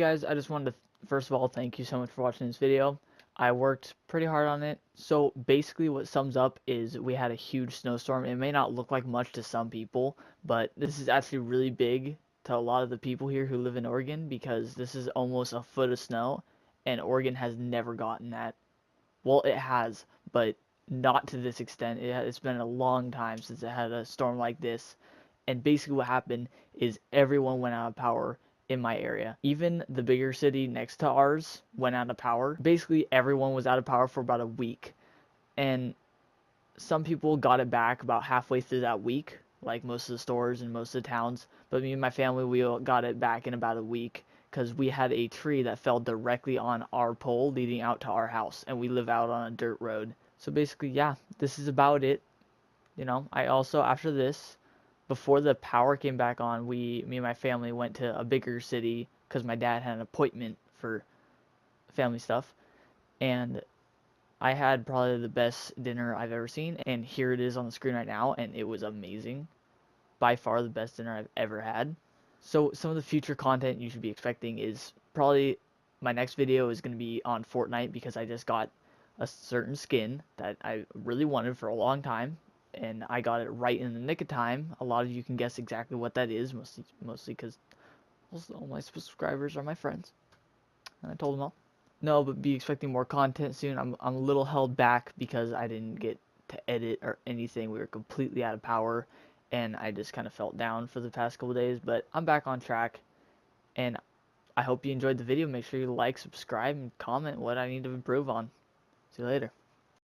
guys, I just wanted to first of all thank you so much for watching this video. I worked pretty hard on it. So basically what sums up is we had a huge snowstorm. It may not look like much to some people, but this is actually really big to a lot of the people here who live in Oregon because this is almost a foot of snow and Oregon has never gotten that. Well, it has, but not to this extent. It's been a long time since it had a storm like this. And basically what happened is everyone went out of power in my area. Even the bigger city next to ours went out of power. Basically everyone was out of power for about a week. And some people got it back about halfway through that week, like most of the stores and most of the towns. But me and my family, we all got it back in about a week because we had a tree that fell directly on our pole leading out to our house, and we live out on a dirt road. So basically, yeah, this is about it. I also, after this, before the power came back on, me and my family went to a bigger city because my dad had an appointment for family stuff, and I had probably the best dinner I've ever seen, and here it is on the screen right now, and it was amazing. By far the best dinner I've ever had. So some of the future content you should be expecting is probably my next video is going to be on Fortnite because I just got a certain skin that I really wanted for a long time, and I got it right in the nick of time. A lot of you can guess exactly what that is, mostly because all my subscribers are my friends, and I told them all. No, but be expecting more content soon. I'm a little held back because I didn't get to edit or anything. We were completely out of power, and I just kind of felt down for the past couple days. But I'm back on track, and I hope you enjoyed the video. Make sure you like, subscribe, and comment what I need to improve on. See you later.